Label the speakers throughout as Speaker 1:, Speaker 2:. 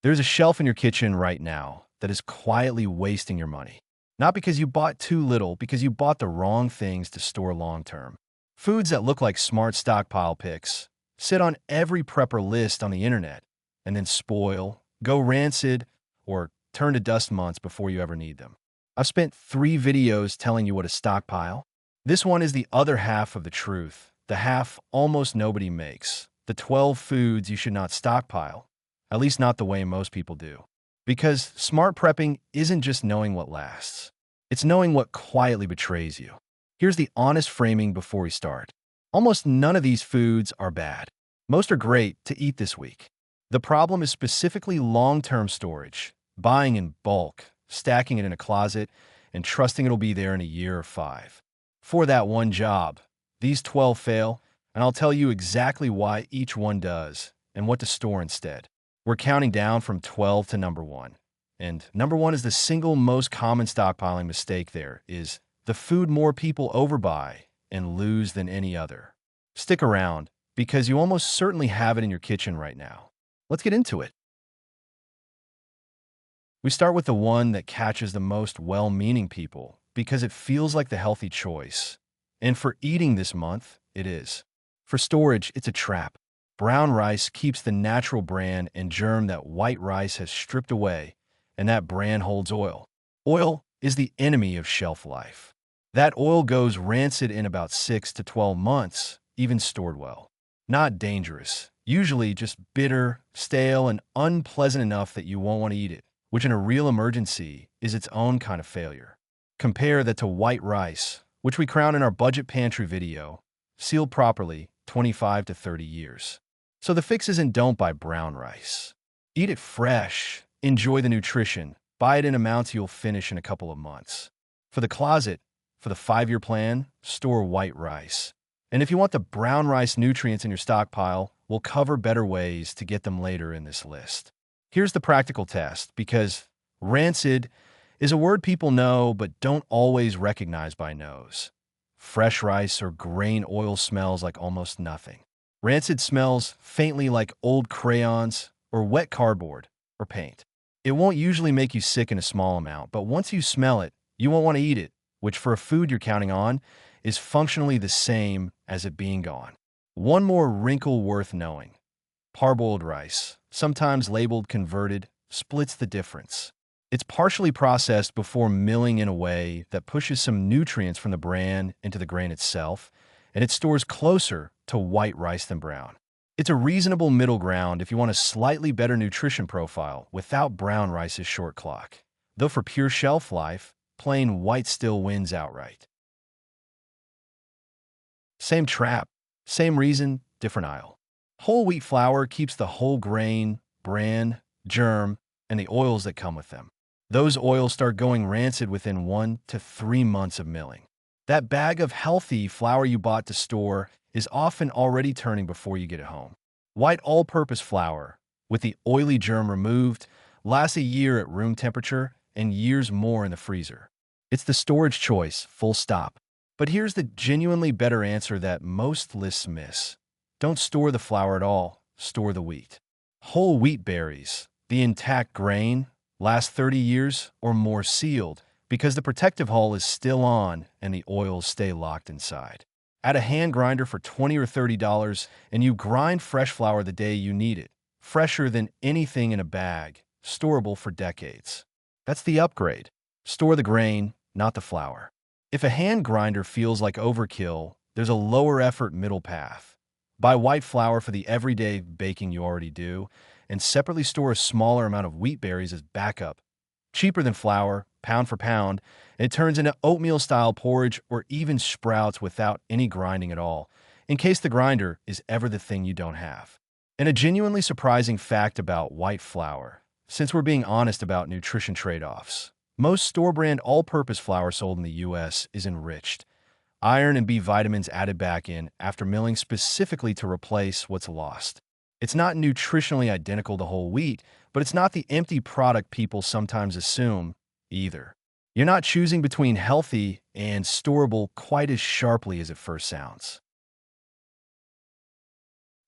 Speaker 1: There's a shelf in your kitchen right now that is quietly wasting your money. Not because you bought too little, because you bought the wrong things to store long term. Foods that look like smart stockpile picks sit on every prepper list on the internet and then spoil, go rancid, or turn to dust months before you ever need them. I've spent 3 videos telling you what a stockpile. This one is the other half of the truth, the half almost nobody makes. The 12 foods you should not stockpile, at least not the way most people do. Because smart prepping isn't just knowing what lasts. It's knowing what quietly betrays you. Here's the honest framing before we start. Almost none of these foods are bad. Most are great to eat this week. The problem is specifically long-term storage, buying in bulk, stacking it in a closet, and trusting it'll be there in a year or 5. For that one job, these 12 fail, and I'll tell you exactly why each one does and what to store instead. We're counting down from 12 to number 1. And number 1 is the single most common stockpiling mistake there is the food more people overbuy and lose than any other. Stick around, because you almost certainly have it in your kitchen right now. Let's get into it. We start with the one that catches the most well-meaning people because it feels like the healthy choice. And for eating this month, it is. For storage, it's a trap. Brown rice keeps the natural bran and germ that white rice has stripped away, and that bran holds oil. Oil is the enemy of shelf life. That oil goes rancid in about 6 to 12 months, even stored well. Not dangerous, usually just bitter, stale, and unpleasant enough that you won't want to eat it, which in a real emergency is its own kind of failure. Compare that to white rice, which we crown in our budget pantry video, sealed properly, 25 to 30 years. So the fix isn't don't buy brown rice. Eat it fresh, enjoy the nutrition, buy it in amounts you'll finish in a couple of months. For the closet, for the 5-year plan, store white rice. And if you want the brown rice nutrients in your stockpile, we'll cover better ways to get them later in this list. Here's the practical test, because rancid is a word people know but don't always recognize by nose. Fresh rice or grain oil smells like almost nothing. Rancid smells faintly like old crayons or wet cardboard or paint. It won't usually make you sick in a small amount, but once you smell it, you won't want to eat it, which for a food you're counting on is functionally the same as it being gone. One more wrinkle worth knowing. Parboiled rice, sometimes labeled converted, splits the difference. It's partially processed before milling in a way that pushes some nutrients from the bran into the grain itself, and it stores closer to white rice than brown. It's a reasonable middle ground if you want a slightly better nutrition profile without brown rice's short clock. Though for pure shelf life, plain white still wins outright. Same trap, same reason, different aisle. Whole wheat flour keeps the whole grain, bran, germ, and the oils that come with them. Those oils start going rancid within 1 to 3 months of milling. That bag of healthy flour you bought to store is often already turning before you get it home. White all-purpose flour, with the oily germ removed, lasts a year at room temperature and years more in the freezer. It's the storage choice, full stop. But here's the genuinely better answer that most lists miss. Don't store the flour at all, store the wheat. Whole wheat berries, the intact grain, last 30 years or more sealed because the protective hull is still on and the oils stay locked inside. Add a hand grinder for $20 or $30 and you grind fresh flour the day you need it, fresher than anything in a bag, storable for decades. That's the upgrade. Store the grain, not the flour. If a hand grinder feels like overkill, there's a lower effort middle path. Buy white flour for the everyday baking you already do, and separately store a smaller amount of wheat berries as backup. Cheaper than flour, pound for pound, and it turns into oatmeal-style porridge or even sprouts without any grinding at all, in case the grinder is ever the thing you don't have. And a genuinely surprising fact about white flour, since we're being honest about nutrition trade-offs. Most store-brand all-purpose flour sold in the U.S. is enriched. Iron and B vitamins added back in after milling specifically to replace what's lost. It's not nutritionally identical to whole wheat, but it's not the empty product people sometimes assume either. You're not choosing between healthy and storable quite as sharply as it first sounds.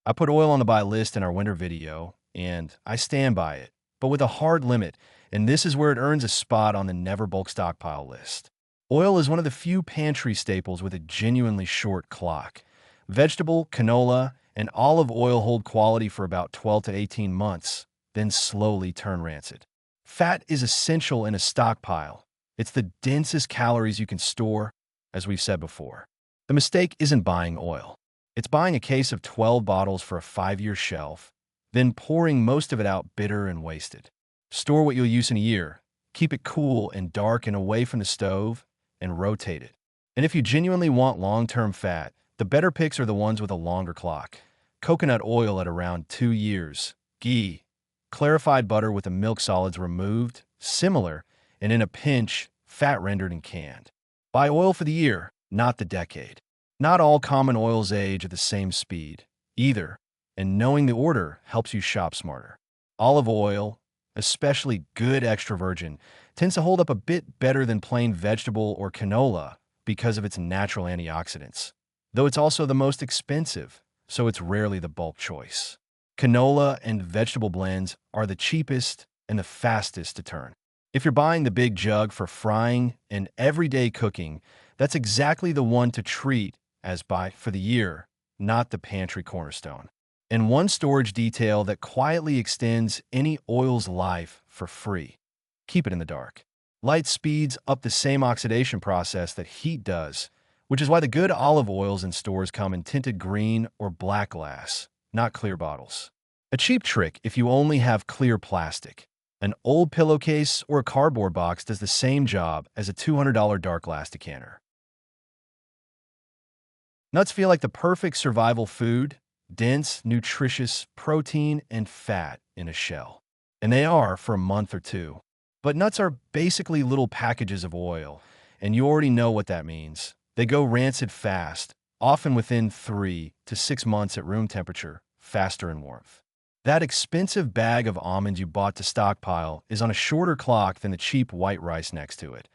Speaker 1: I put oil on the buy list in our winter video, and I stand by it. but with a hard limit, and this is where it earns a spot on the never bulk stockpile list. Oil is one of the few pantry staples with a genuinely short clock. Vegetable, canola, and olive oil hold quality for about 12 to 18 months, then slowly turn rancid. Fat is essential in a stockpile. It's the densest calories you can store, as we've said before. The mistake isn't buying oil. It's buying a case of 12 bottles for a 5-year shelf, then pouring most of it out bitter and wasted. Store what you'll use in a year. Keep it cool and dark and away from the stove, and rotate it. And if you genuinely want long-term fat, the better picks are the ones with a longer clock. Coconut oil at around 2 years. Ghee. Clarified butter with the milk solids removed, similar, and in a pinch, fat rendered and canned. Buy oil for the year, not the decade. Not all common oils age at the same speed, either, and knowing the order helps you shop smarter. Olive oil, especially good extra virgin, tends to hold up a bit better than plain vegetable or canola because of its natural antioxidants, though it's also the most expensive, so it's rarely the bulk choice. Canola and vegetable blends are the cheapest and the fastest to turn. If you're buying the big jug for frying and everyday cooking, that's exactly the one to treat as buy for the year, not the pantry cornerstone. And one storage detail that quietly extends any oil's life for free. Keep it in the dark. Light speeds up the same oxidation process that heat does, which is why the good olive oils in stores come in tinted green or black glass, not clear bottles. A cheap trick if you only have clear plastic. An old pillowcase or a cardboard box does the same job as a $200 dark glass decanter. Nuts feel like the perfect survival food, dense, nutritious protein and fat in a shell. And they are for a month or two. But nuts are basically little packages of oil, and you already know what that means. They go rancid fast, often within 3 to 6 months at room temperature, faster in warmth. That expensive bag of almonds you bought to stockpile is on a shorter clock than the cheap white rice next to it.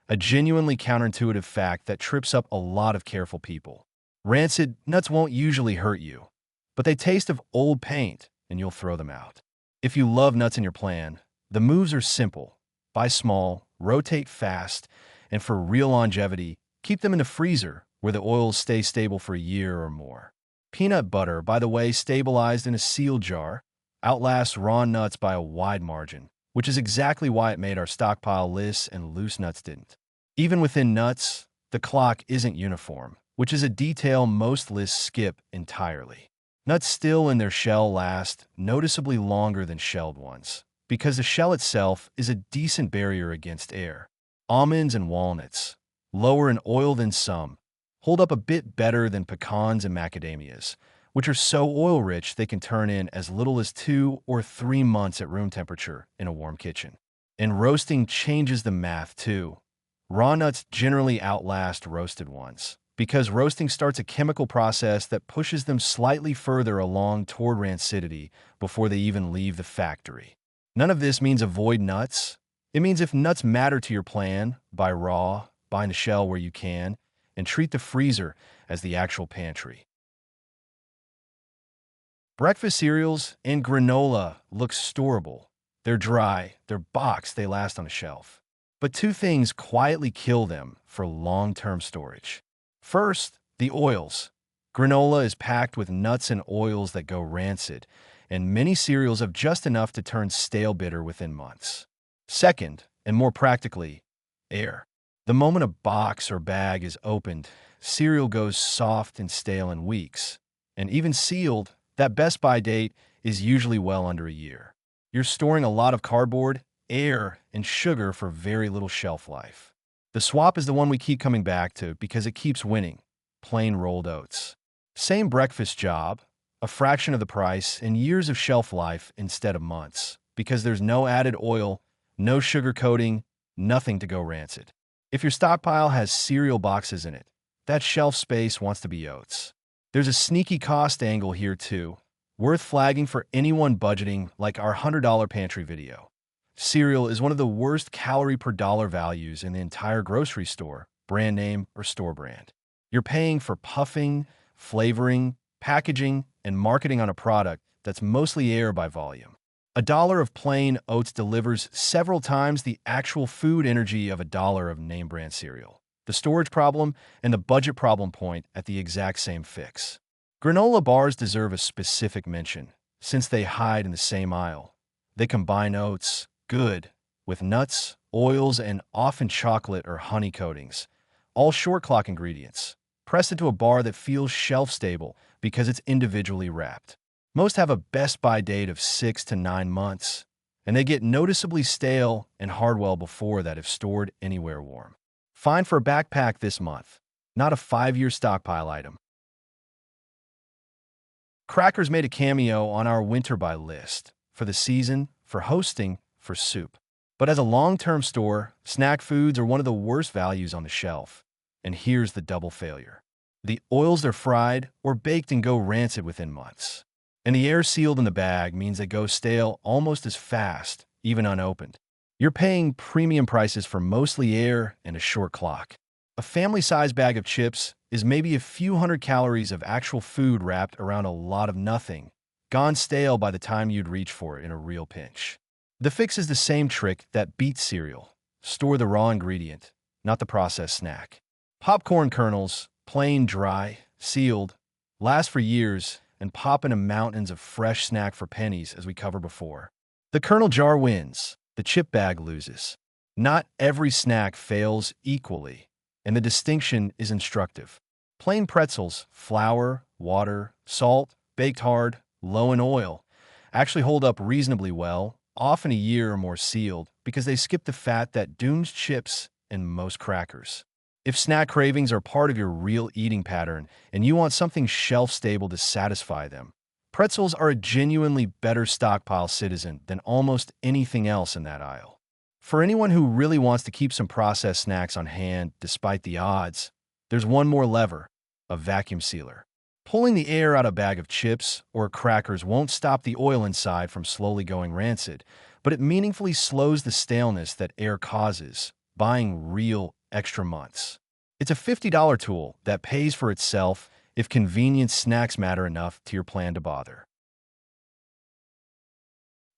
Speaker 1: A genuinely counterintuitive fact that trips up a lot of careful people. Rancid nuts won't usually hurt you, but they taste of old paint, and you'll throw them out. If you love nuts in your plan, the moves are simple. Buy small, rotate fast, and for real longevity, keep them in the freezer where the oils stay stable for a year or more. Peanut butter, by the way, stabilized in a sealed jar, outlasts raw nuts by a wide margin, which is exactly why it made our stockpile lists and loose nuts didn't. Even within nuts, the clock isn't uniform, which is a detail most lists skip entirely. Nuts still in their shell last noticeably longer than shelled ones, because the shell itself is a decent barrier against air. Almonds and walnuts, lower in oil than some, hold up a bit better than pecans and macadamias, which are so oil-rich they can turn in as little as 2 or 3 months at room temperature in a warm kitchen. And roasting changes the math too. Raw nuts generally outlast roasted ones, because roasting starts a chemical process that pushes them slightly further along toward rancidity before they even leave the factory. None of this means avoid nuts. It means if nuts matter to your plan, buy raw, bind the shell where you can, and treat the freezer as the actual pantry. Breakfast cereals and granola look storable. They're dry, they're boxed, they last on a shelf. But two things quietly kill them for long-term storage. First, the oils. Granola is packed with nuts and oils that go rancid, and many cereals have just enough to turn stale bitter within months. Second, and more practically, air. The moment a box or bag is opened, cereal goes soft and stale in weeks. And even sealed, that best by date is usually well under a year. You're storing a lot of cardboard, air, and sugar for very little shelf life. The swap is the one we keep coming back to because it keeps winning. Plain rolled oats. Same breakfast job, a fraction of the price, and years of shelf life instead of months, because there's no added oil, no sugar coating, nothing to go rancid. If your stockpile has cereal boxes in it, that shelf space wants to be oats. There's a sneaky cost angle here too, worth flagging for anyone budgeting like our $100 pantry video. Cereal is one of the worst calorie per dollar values in the entire grocery store, brand name or store brand. You're paying for puffing, flavoring, packaging, and marketing on a product that's mostly air by volume. A dollar of plain oats delivers several times the actual food energy of a dollar of name brand cereal. The storage problem and the budget problem point at the exact same fix. Granola bars deserve a specific mention, since they hide in the same aisle. They combine oats, good, with nuts, oils, and often chocolate or honey coatings, all short clock ingredients, pressed into a bar that feels shelf-stable because it's individually wrapped. Most have a best-by date of 6 to 9 months, and they get noticeably stale and hard well before that if stored anywhere warm. Fine for a backpack this month, not a 5-year stockpile item. Crackers made a cameo on our winter buy list, for the season, for hosting, for soup. But as a long-term store, snack foods are one of the worst values on the shelf. And here's the double failure. The oils they're fried or baked and go rancid within months. And the air sealed in the bag means they go stale almost as fast, even unopened. You're paying premium prices for mostly air and a short clock. A family-sized bag of chips is maybe a few hundred calories of actual food wrapped around a lot of nothing, gone stale by the time you'd reach for it in a real pinch. The fix is the same trick that beats cereal. Store the raw ingredient, not the processed snack. Popcorn kernels, plain, dry, sealed, last for years and pop into mountains of fresh snack for pennies as we covered before. The kernel jar wins, the chip bag loses. Not every snack fails equally, and the distinction is instructive. Plain pretzels, flour, water, salt, baked hard, low in oil, actually hold up reasonably well, often a year or more sealed, because they skip the fat that dooms chips and most crackers. If snack cravings are part of your real eating pattern and you want something shelf-stable to satisfy them, pretzels are a genuinely better stockpile citizen than almost anything else in that aisle. For anyone who really wants to keep some processed snacks on hand despite the odds, there's one more lever, a vacuum sealer. Pulling the air out of a bag of chips or crackers won't stop the oil inside from slowly going rancid, but it meaningfully slows the staleness that air causes, buying real extra months. It's a $50 tool that pays for itself if convenience snacks matter enough to your plan to bother.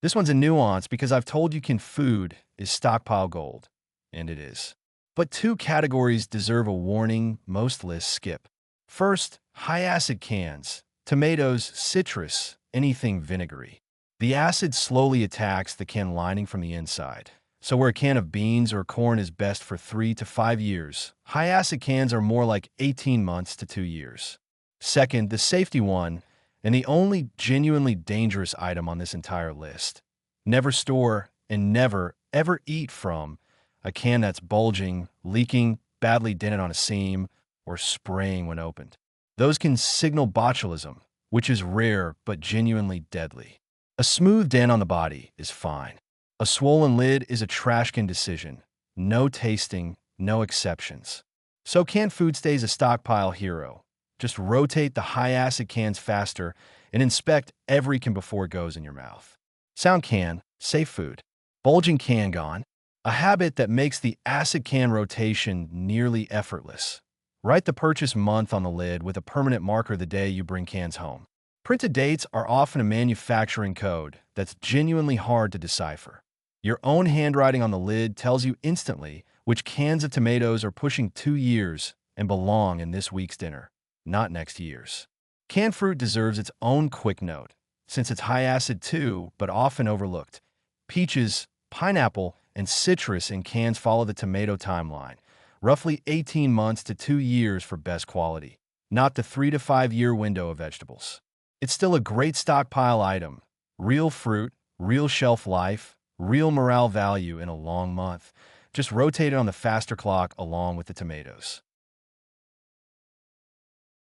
Speaker 1: This one's a nuance because I've told you food is stockpile gold, and it is. But two categories deserve a warning most lists skip. First, high-acid cans, tomatoes, citrus, anything vinegary. The acid slowly attacks the can lining from the inside. So where a can of beans or corn is best for 3 to 5 years, high-acid cans are more like 18 months to 2 years. Second, the safety one, and the only genuinely dangerous item on this entire list. Never store and never, ever eat from a can that's bulging, leaking, badly dented on a seam, or spraying when opened. Those can signal botulism, which is rare but genuinely deadly. A smooth dent on the body is fine. A swollen lid is a trash can decision. No tasting, no exceptions. So canned food stays a stockpile hero. Just rotate the high-acid cans faster and inspect every can before it goes in your mouth. Sound can, safe food. Bulging can gone. A habit that makes the acid can rotation nearly effortless. Write the purchase month on the lid with a permanent marker the day you bring cans home. Printed dates are often a manufacturing code that's genuinely hard to decipher. Your own handwriting on the lid tells you instantly which cans of tomatoes are pushing 2 years and belong in this week's dinner, not next year's. Canned fruit deserves its own quick note, since it's high acid too, but often overlooked. Peaches, pineapple, and citrus in cans follow the tomato timeline, roughly 18 months to 2 years for best quality, not the 3 to 5 year window of vegetables. It's still a great stockpile item. Real fruit, real shelf life, real morale value in a long month. Just rotate it on the faster clock along with the tomatoes.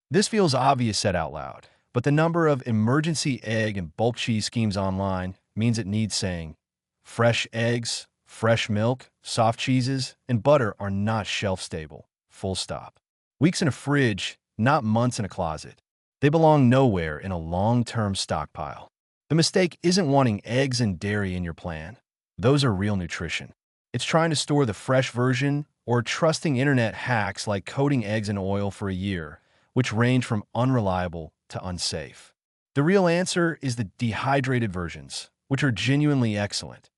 Speaker 1: This feels obvious said out loud, but the number of emergency egg and bulk cheese schemes online means it needs saying. Fresh eggs, fresh milk, soft cheeses, and butter are not shelf-stable. Full stop. Weeks in a fridge, not months in a closet. They belong nowhere in a long-term stockpile. The mistake isn't wanting eggs and dairy in your plan. Those are real nutrition. It's trying to store the fresh version or trusting internet hacks like coating eggs in oil for a year, which range from unreliable to unsafe. The real answer is the dehydrated versions, which are genuinely excellent.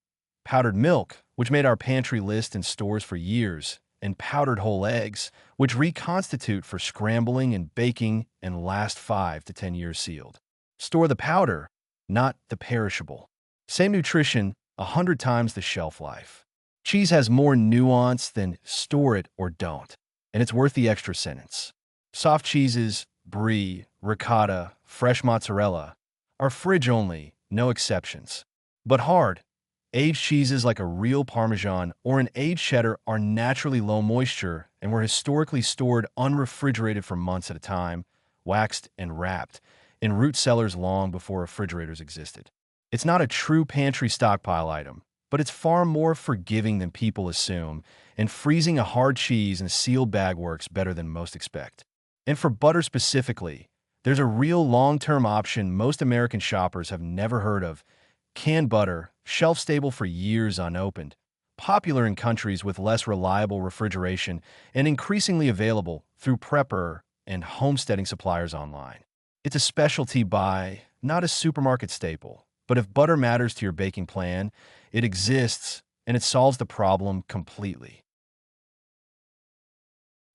Speaker 1: Powdered milk, which made our pantry list in stores for years, and powdered whole eggs, which reconstitute for scrambling and baking and last 5 to 10 years sealed. Store the powder, not the perishable. Same nutrition, 100 times the shelf life. Cheese has more nuance than store it or don't, and it's worth the extra sentence. Soft cheeses, brie, ricotta, fresh mozzarella, are fridge only, no exceptions. But hard, aged cheeses like a real Parmesan or an aged cheddar are naturally low moisture and were historically stored unrefrigerated for months at a time, waxed and wrapped, in root cellars long before refrigerators existed. It's not a true pantry stockpile item, but it's far more forgiving than people assume, and freezing a hard cheese in a sealed bag works better than most expect. And for butter specifically, there's a real long-term option most American shoppers have never heard of: canned butter, shelf-stable for years unopened, popular in countries with less reliable refrigeration, and increasingly available through prepper and homesteading suppliers online. It's a specialty buy, not a supermarket staple. But if butter matters to your baking plan, it exists, and it solves the problem completely.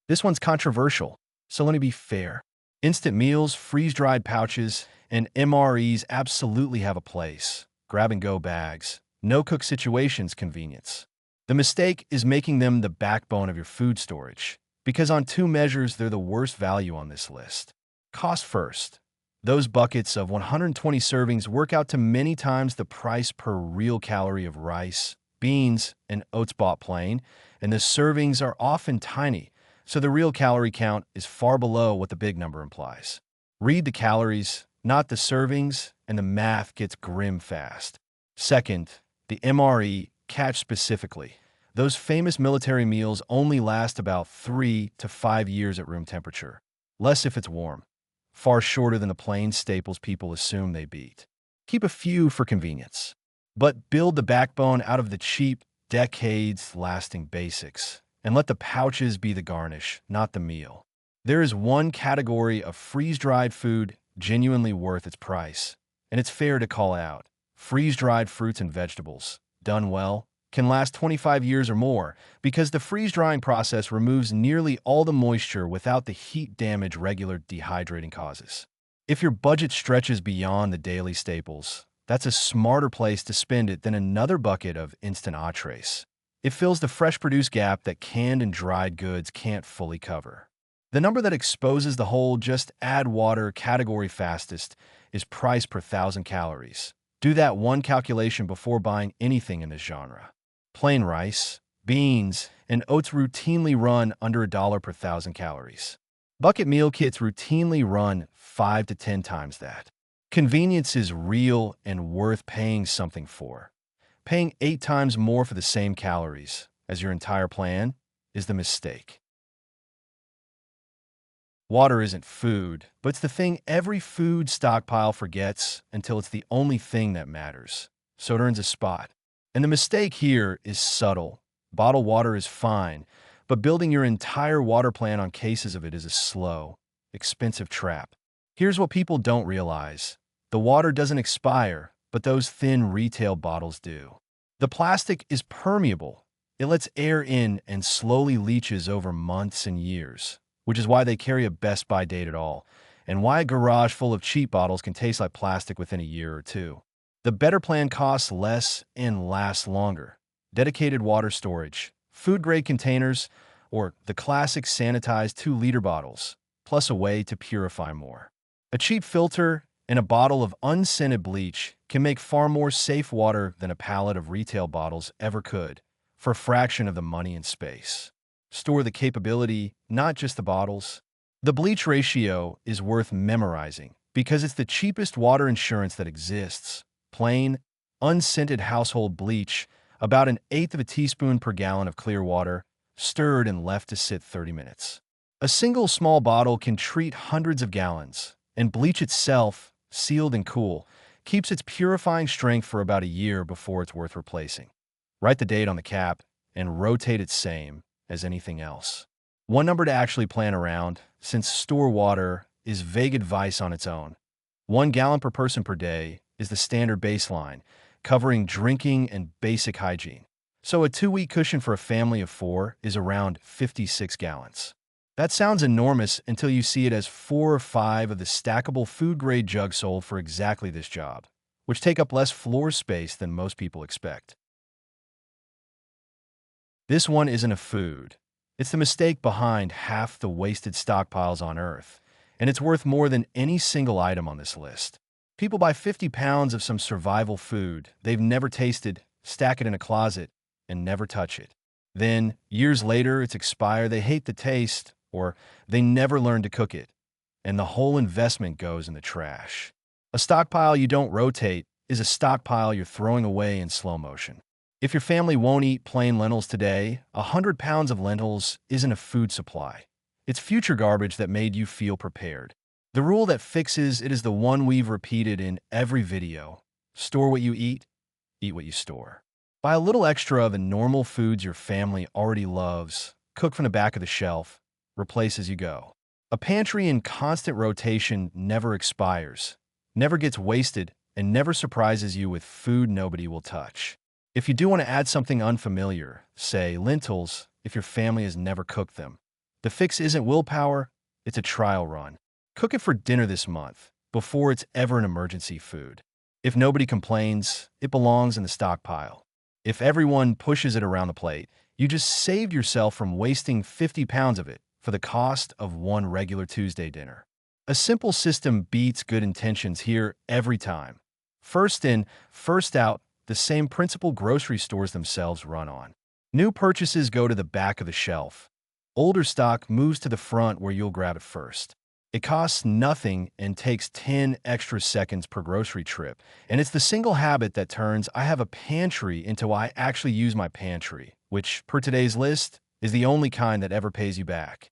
Speaker 1: This one's controversial, so let me be fair. Instant meals, freeze-dried pouches, and MREs absolutely have a place. Grab-and-go bags, no-cook situations, convenience. The mistake is making them the backbone of your food storage, because on two measures, they're the worst value on this list. Cost first. Those buckets of 120 servings work out to many times the price per real calorie of rice, beans, and oats bought plain, and the servings are often tiny, so the real calorie count is far below what the big number implies. Read the calories, not the servings, and the math gets grim fast. Second, the MRE, catch specifically. Those famous military meals only last about 3 to 5 years at room temperature, less if it's warm. Far shorter than the plain staples people assume they beat. Keep a few for convenience, but build the backbone out of the cheap, decades-lasting basics, and let the pouches be the garnish, not the meal. There is one category of freeze-dried food genuinely worth its price, and it's fair to call out. Freeze-dried fruits and vegetables, done well, can last 25 years or more because the freeze-drying process removes nearly all the moisture without the heat damage regular dehydrating causes. If your budget stretches beyond the daily staples, that's a smarter place to spend it than another bucket of instant entrees. It fills the fresh produce gap that canned and dried goods can't fully cover. The number that exposes the whole just add water category fastest is price per 1,000 calories. Do that one calculation before buying anything in this genre. Plain rice, beans, and oats routinely run under $1 per 1,000 calories. Bucket meal kits routinely run 5 to 10 times that. Convenience is real and worth paying something for. Paying 8 times more for the same calories as your entire plan is the mistake. Water isn't food, but it's the thing every food stockpile forgets until it's the only thing that matters. So it earns a spot. And the mistake here is subtle. Bottled water is fine, but building your entire water plan on cases of it is a slow, expensive trap. Here's what people don't realize. The water doesn't expire, but those thin retail bottles do. The plastic is permeable. It lets air in and slowly leaches over months and years, which is why they carry a best by date at all, and why a garage full of cheap bottles can taste like plastic within a year or two. The better plan costs less and lasts longer. Dedicated water storage, food-grade containers, or the classic sanitized 2-liter bottles, plus a way to purify more. A cheap filter and a bottle of unscented bleach can make far more safe water than a pallet of retail bottles ever could, for a fraction of the money and space. Store the capability, not just the bottles. The bleach ratio is worth memorizing because it's the cheapest water insurance that exists. Plain, unscented household bleach, about 1/8 of a teaspoon per gallon of clear water, stirred and left to sit 30 minutes. A single small bottle can treat hundreds of gallons, and bleach itself, sealed and cool, keeps its purifying strength for about a year before it's worth replacing. Write the date on the cap and rotate it same as anything else. One number to actually plan around, since store water is vague advice on its own. 1 gallon per person per day is the standard baseline. covering drinking and basic hygiene. So a 2-week cushion for a family of 4 is around 56 gallons. That sounds enormous until you see it as 4 or 5 of the stackable food-grade jugs sold for exactly this job, which take up less floor space than most people expect. This one isn't a food. It's the mistake behind half the wasted stockpiles on Earth, and it's worth more than any single item on this list. People buy 50 pounds of some survival food they've never tasted, stack it in a closet, and never touch it. Then, years later, it's expired, they hate the taste, or they never learn to cook it, and the whole investment goes in the trash. A stockpile you don't rotate is a stockpile you're throwing away in slow motion. If your family won't eat plain lentils today, 100 pounds of lentils isn't a food supply. It's future garbage that made you feel prepared. The rule that fixes it is the one we've repeated in every video. Store what you eat what you store. Buy a little extra of the normal foods your family already loves, cook from the back of the shelf, replace as you go. A pantry in constant rotation never expires, never gets wasted, and never surprises you with food nobody will touch. If you do want to add something unfamiliar, say lentils, if your family has never cooked them, the fix isn't willpower, it's a trial run. Cook it for dinner this month, before it's ever an emergency food. If nobody complains, it belongs in the stockpile. If everyone pushes it around the plate, you just saved yourself from wasting 50 pounds of it for the cost of one regular Tuesday dinner. A simple system beats good intentions here every time. First in, first out, the same principle grocery stores themselves run on. New purchases go to the back of the shelf. Older stock moves to the front where you'll grab it first. It costs nothing and takes 10 extra seconds per grocery trip. And it's the single habit that turns I have a pantry into I actually use my pantry, which, per today's list, is the only kind that ever pays you back.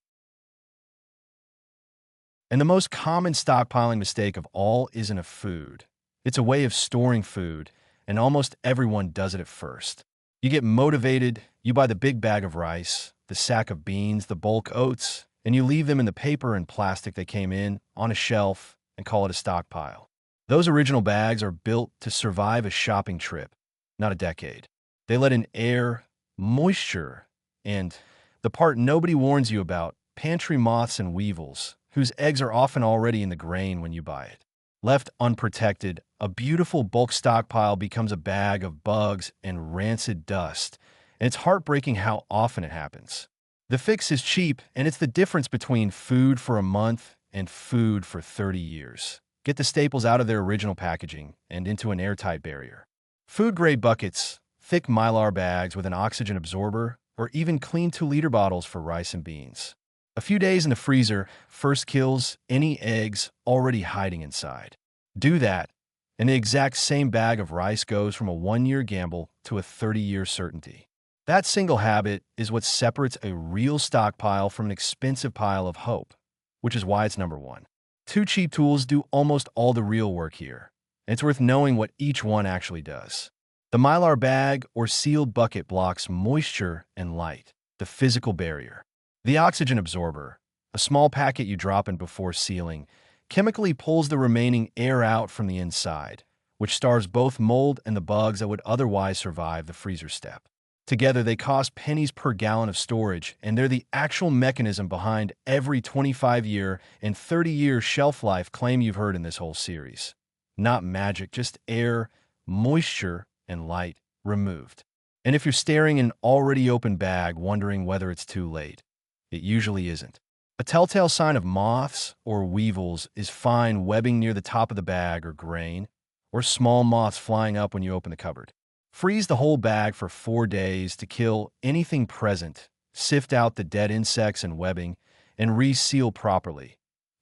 Speaker 1: And the most common stockpiling mistake of all isn't a food. It's a way of storing food, and almost everyone does it at first. You get motivated, you buy the big bag of rice, the sack of beans, the bulk oats, and you leave them in the paper and plastic they came in on a shelf and call it a stockpile. Those original bags are built to survive a shopping trip, not a decade. They let in air, moisture, and the part nobody warns you about, pantry moths and weevils, whose eggs are often already in the grain when you buy it. Left unprotected, a beautiful bulk stockpile becomes a bag of bugs and rancid dust, and it's heartbreaking how often it happens. The fix is cheap, and it's the difference between food for a month and food for 30 years. Get the staples out of their original packaging and into an airtight barrier. Food-grade buckets, thick Mylar bags with an oxygen absorber, or even clean 2-liter bottles for rice and beans. A few days in the freezer first kills any eggs already hiding inside. Do that, and the exact same bag of rice goes from a 1-year gamble to a 30-year certainty. That single habit is what separates a real stockpile from an expensive pile of hope, which is why it's number 1. 2 cheap tools do almost all the real work here, and it's worth knowing what each one actually does. The Mylar bag or sealed bucket blocks moisture and light, the physical barrier. The oxygen absorber, a small packet you drop in before sealing, chemically pulls the remaining air out from the inside, which starves both mold and the bugs that would otherwise survive the freezer step. Together, they cost pennies per gallon of storage, and they're the actual mechanism behind every 25-year and 30-year shelf life claim you've heard in this whole series. Not magic, just air, moisture, and light removed. And if you're staring in an already open bag wondering whether it's too late, it usually isn't. A telltale sign of moths or weevils is fine webbing near the top of the bag or grain, or small moths flying up when you open the cupboard. Freeze the whole bag for 4 days to kill anything present, sift out the dead insects and webbing, and reseal properly.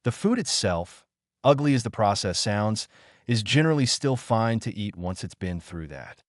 Speaker 1: The food itself, ugly as the process sounds, is generally still fine to eat once it's been through that.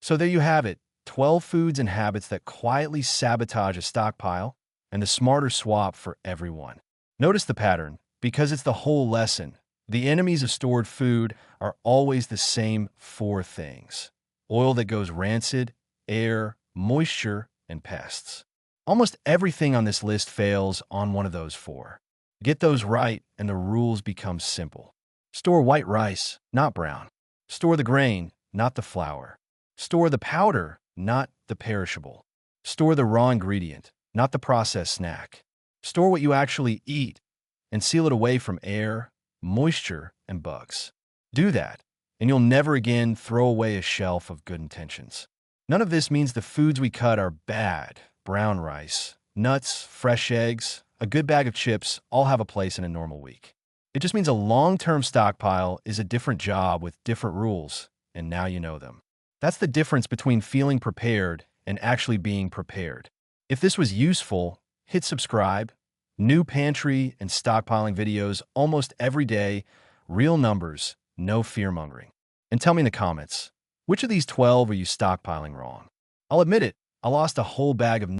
Speaker 1: So there you have it, 12 foods and habits that quietly sabotage a stockpile, and the smarter swap for everyone. Notice the pattern, because it's the whole lesson. The enemies of stored food are always the same 4 things: oil that goes rancid, air, moisture, and pests. Almost everything on this list fails on one of those 4. Get those right, and the rules become simple. Store white rice, not brown. Store the grain, not the flour. Store the powder, not the perishable. Store the raw ingredient, not the processed snack. Store what you actually eat and seal it away from air, moisture, and bugs. Do that, and you'll never again throw away a shelf of good intentions. None of this means the foods we cut are bad. Brown rice, nuts, fresh eggs, a good bag of chips all have a place in a normal week. It just means a long-term stockpile is a different job with different rules, and now you know them. That's the difference between feeling prepared and actually being prepared. If this was useful, hit subscribe. New pantry and stockpiling videos almost every day, real numbers, no fear-mongering. And tell me in the comments, which of these 12 are you stockpiling wrong? I'll admit it, I lost a whole bag of